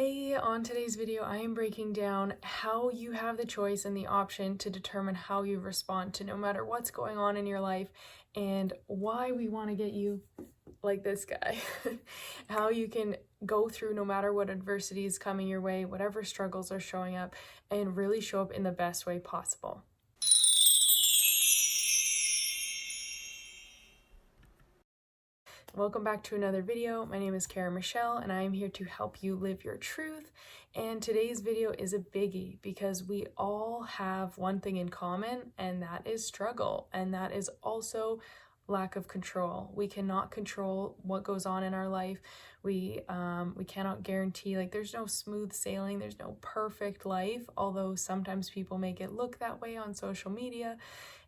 Hey, on today's video, I am breaking down how you have the choice and the option to determine how you respond to no matter what's going on in your life and why we want to get you like this guy. How you can go through no matter what adversity is coming your way, whatever struggles are showing up, and really show up in the best way possible. Welcome back to another video. My name is Kara Michelle and I am here to help you live your truth. And today's video is a biggie because we all have one thing in common, and that is struggle. And that is also lack of control. We cannot control what goes on in our life. We cannot guarantee, like, there's no smooth sailing, there's no perfect life, although sometimes people make it look that way on social media.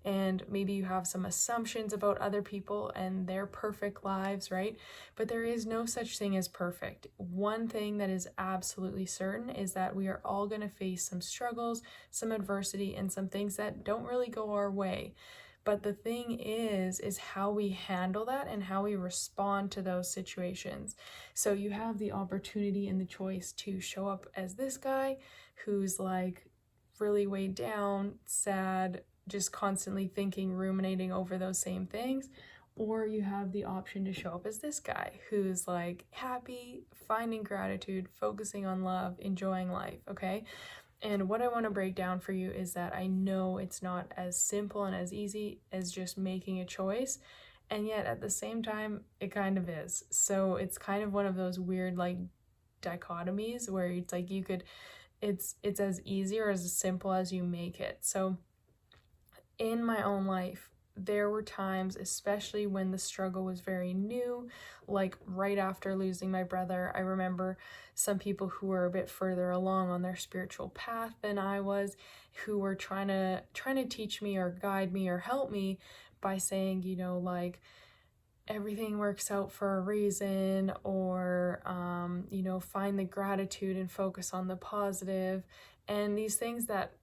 And maybe you have some assumptions about other people and their perfect lives, right? But there is no such thing as perfect. One thing that is absolutely certain is that we are all going to face some struggles, some adversity, and some things that don't really go our way. But the thing is how we handle that and how we respond to those situations. So you have the opportunity and the choice to show up as this guy who's like really weighed down, sad, just constantly thinking, ruminating over those same things. Or you have the option to show up as this guy who's like happy, finding gratitude, focusing on love, enjoying life, okay? And what I want to break down for you is that I know it's not as simple and as easy as just making a choice, and yet at the same time, it kind of is. So it's kind of one of those weird like dichotomies where it's like it's as easy or as simple as you make it. So in my own life, there were times, especially when the struggle was very new, like right after losing my brother. I remember some people who were a bit further along on their spiritual path than I was, who were trying to teach me or guide me or help me by saying, like, everything works out for a reason, or find the gratitude and focus on the positive, and these things that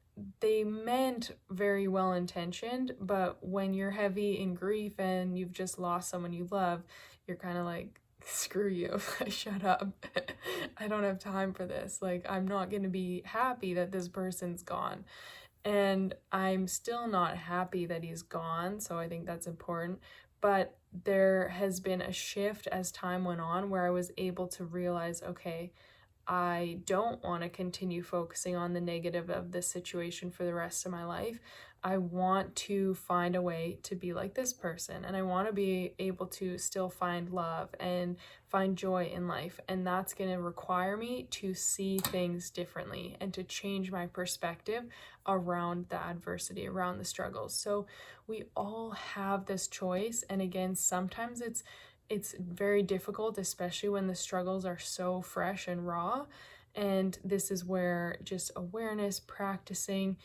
they meant very well intentioned, but when you're heavy in grief and you've just lost someone you love, you're kind of like, screw you. Shut up. I don't have time for this. Like, I'm not going to be happy that this person's gone, and I'm still not happy that he's gone, so I think that's important. But there has been a shift as time went on where I was able to realize, okay, I don't want to continue focusing on the negative of this situation for the rest of my life. I want to find a way to be like this person, and I want to be able to still find love and find joy in life. And that's going to require me to see things differently and to change my perspective around the adversity, around the struggles. So we all have this choice. And again, sometimes it's very difficult, especially when the struggles are so fresh and raw. And this is where just awareness, practicing,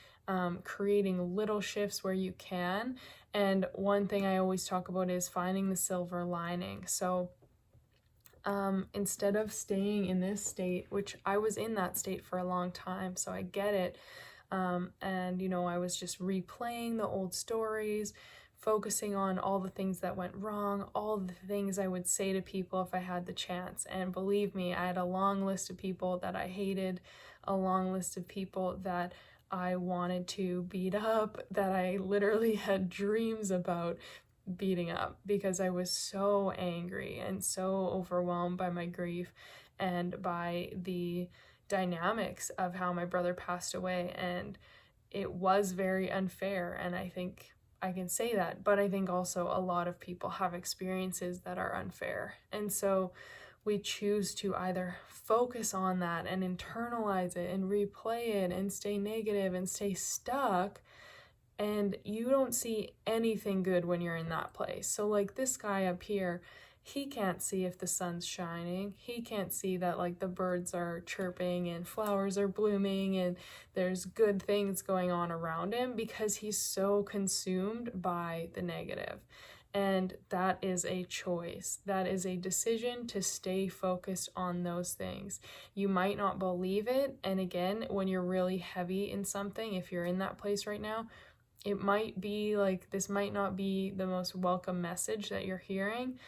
creating little shifts where you can. And one thing I always talk about is finding the silver lining. So instead of staying in this state, which I was in that state for a long time, so I get it. And I was just replaying the old stories, focusing on all the things that went wrong, all the things I would say to people if I had the chance. And believe me, I had a long list of people that I hated, a long list of people that I wanted to beat up, that I literally had dreams about beating up because I was so angry and so overwhelmed by my grief and by the dynamics of how my brother passed away. And it was very unfair, and I think I can say that, but I think also a lot of people have experiences that are unfair. And so we choose to either focus on that and internalize it and replay it and stay negative and stay stuck, and you don't see anything good when you're in that place. So like this guy up here, he can't see if the sun's shining. He can't see that like the birds are chirping and flowers are blooming and there's good things going on around him because he's so consumed by the negative. And that is a choice. That is a decision to stay focused on those things. You might not believe it. And again, when you're really heavy in something, if you're in that place right now, it might be like, this might not be the most welcome message that you're hearing,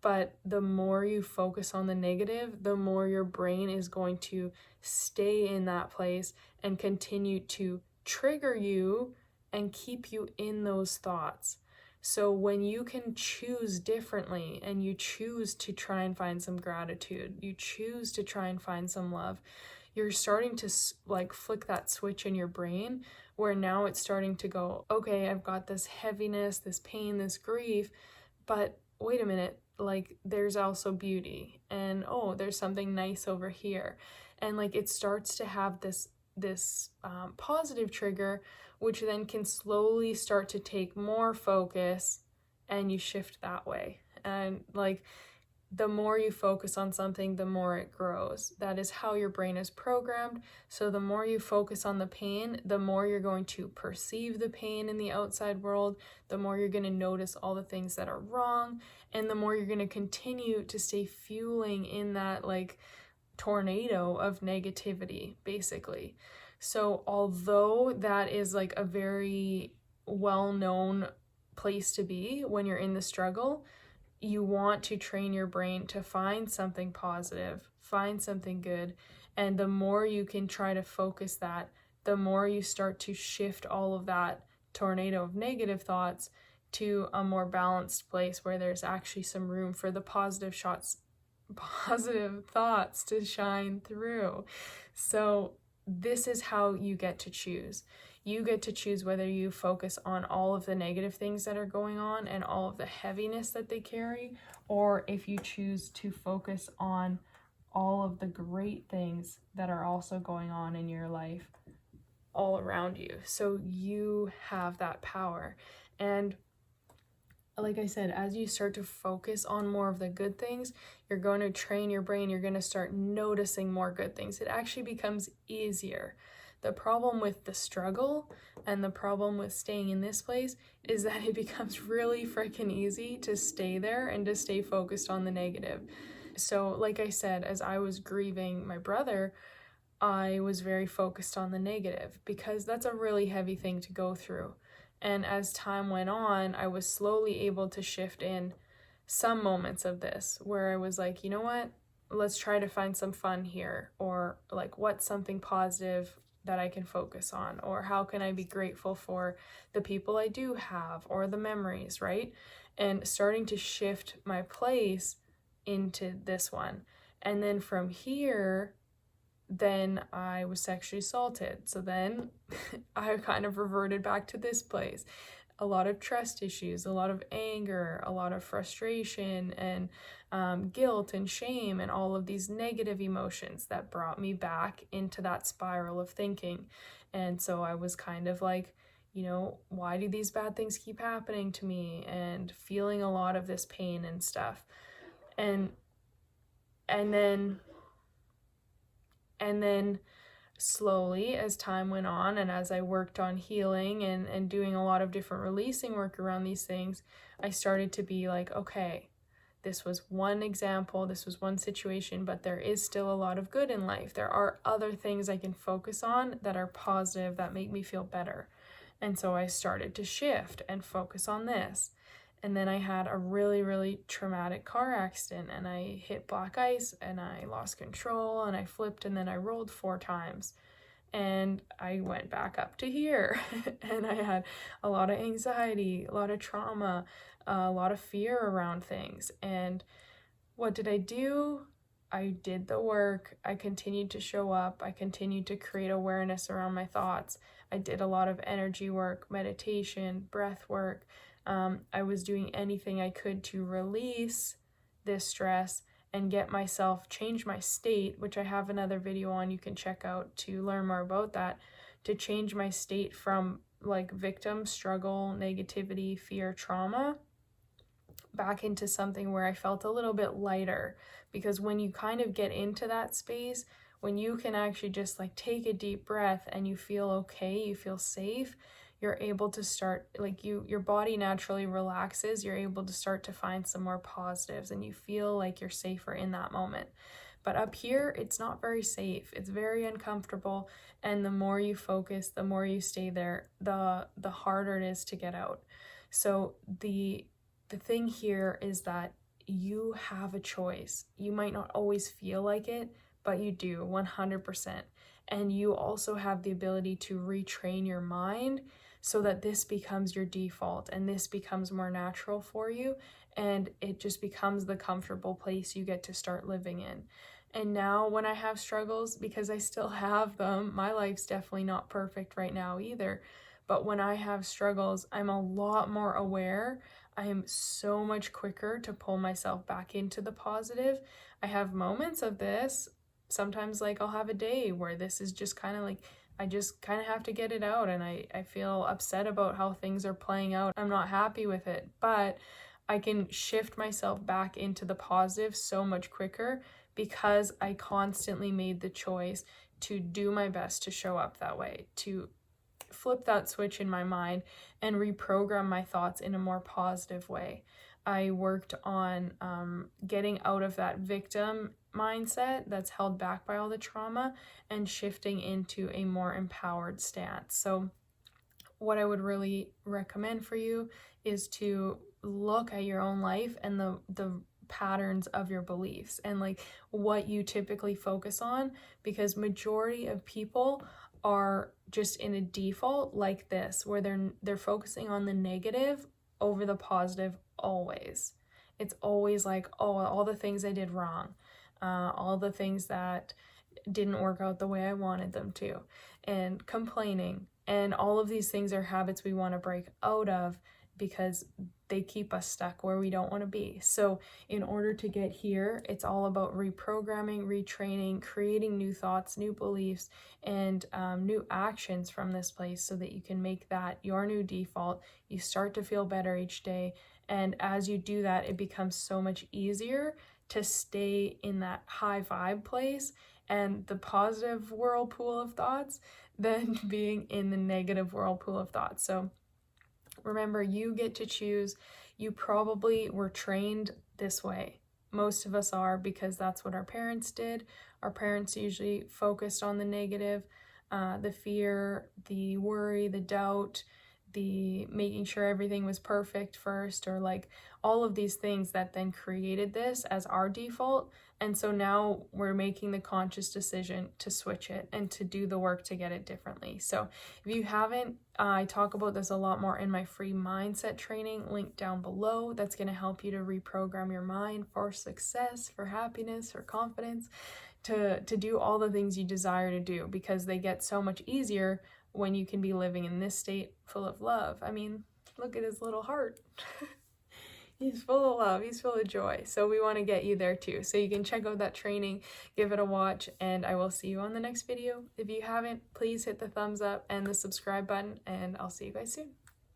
But the more you focus on the negative, the more your brain is going to stay in that place and continue to trigger you and keep you in those thoughts. So when you can choose differently and you choose to try and find some gratitude, you choose to try and find some love, you're starting to like flick that switch in your brain where now it's starting to go, okay, I've got this heaviness, this pain, this grief, but wait a minute, like there's also beauty, and oh, there's something nice over here. And like it starts to have this positive trigger, which then can slowly start to take more focus, and you shift that way. And like the more you focus on something, the more it grows. That is how your brain is programmed. So the more you focus on the pain, the more you're going to perceive the pain in the outside world, the more you're going to notice all the things that are wrong, and the more you're going to continue to stay fueling in that like tornado of negativity, basically. So although that is like a very well-known place to be when you're in the struggle, you want to train your brain to find something positive, find something good, and the more you can try to focus that, the more you start to shift all of that tornado of negative thoughts to a more balanced place where there's actually some room for the positive thoughts to shine through. So this is how you get to choose. You get to choose whether you focus on all of the negative things that are going on and all of the heaviness that they carry, or if you choose to focus on all of the great things that are also going on in your life all around you. So you have that power. And like I said, as you start to focus on more of the good things, you're going to train your brain. You're going to start noticing more good things. It actually becomes easier. The problem with the struggle and the problem with staying in this place is that it becomes really freaking easy to stay there and to stay focused on the negative. So like I said, as I was grieving my brother, I was very focused on the negative because that's a really heavy thing to go through. And as time went on, I was slowly able to shift in some moments of this where I was like, you know what, let's try to find some fun here, or like what's something positive that I can focus on, or how can I be grateful for the people I do have or the memories, right? And starting to shift my place into this one. And then from here, then I was sexually assaulted. So then I kind of reverted back to this place. A lot of trust issues, a lot of anger, a lot of frustration, and guilt and shame, and all of these negative emotions that brought me back into that spiral of thinking. And so I was kind of like, you know, why do these bad things keep happening to me? And feeling a lot of this pain and stuff. And then slowly, as time went on and as I worked on healing and doing a lot of different releasing work around these things, I started to be like, okay, this was one example, this was one situation, but there is still a lot of good in life. There are other things I can focus on that are positive, that make me feel better. And so I started to shift and focus on this. And then I had a really, really traumatic car accident, and I hit black ice and I lost control and I flipped and then I rolled 4 times. And I went back up to here and I had a lot of anxiety, a lot of trauma, a lot of fear around things. And what did I do? I did the work. I continued to show up. I continued to create awareness around my thoughts. I did a lot of energy work, meditation, breath work. I was doing anything I could to release this stress and get myself, change my state, which I have another video on you can check out to learn more about that, to change my state from like victim, struggle, negativity, fear, trauma, back into something where I felt a little bit lighter. Because when you kind of get into that space, when you can actually just like take a deep breath and you feel okay, you feel safe, you're able to start, like your body naturally relaxes, you're able to start to find some more positives and you feel like you're safer in that moment. But up here, it's not very safe. It's very uncomfortable. And the more you focus, the more you stay there, the harder it is to get out. So the thing here is that you have a choice. You might not always feel like it, but you do 100%. And you also have the ability to retrain your mind so that this becomes your default and this becomes more natural for you, and it just becomes the comfortable place you get to start living in. And now when I have struggles, because I still have them, my life's definitely not perfect right now either, but when I have struggles, I'm a lot more aware. I am so much quicker to pull myself back into the positive. I have moments of this. Sometimes like I'll have a day where this is just kind of like, I just kind of have to get it out, and I feel upset about how things are playing out. I'm not happy with it, but I can shift myself back into the positive so much quicker because I constantly made the choice to do my best to show up that way, to flip that switch in my mind and reprogram my thoughts in a more positive way. I worked on getting out of that victim mindset that's held back by all the trauma and shifting into a more empowered stance. So what I would really recommend for you is to look at your own life and the patterns of your beliefs and like what you typically focus on, because majority of people are just in a default like this where they're focusing on the negative over the positive always. It's always like, oh, all the things I did wrong, all the things that didn't work out the way I wanted them to, and complaining. And all of these things are habits we want to break out of because they keep us stuck where we don't want to be. So in order to get here, it's all about reprogramming, retraining, creating new thoughts, new beliefs, and new actions from this place so that you can make that your new default. You start to feel better each day. And as you do that, it becomes so much easier to stay in that high vibe place and the positive whirlpool of thoughts than being in the negative whirlpool of thoughts. So remember, you get to choose. You probably were trained this way. Most of us are, because that's what our parents did. Our parents usually focused on the negative, the fear, the worry, the doubt, the making sure everything was perfect first, or like all of these things that then created this as our default. And so now we're making the conscious decision to switch it and to do the work to get it differently. So if you haven't, I talk about this a lot more in my free mindset training linked down below. That's going to help you to reprogram your mind for success, for happiness, for confidence, to do all the things you desire to do, because they get so much easier when you can be living in this state full of love. I mean, look at his little heart. He's full of love. He's full of joy. So we want to get you there too. So you can check out that training, give it a watch, and I will see you on the next video. If you haven't, please hit the thumbs up and the subscribe button, and I'll see you guys soon.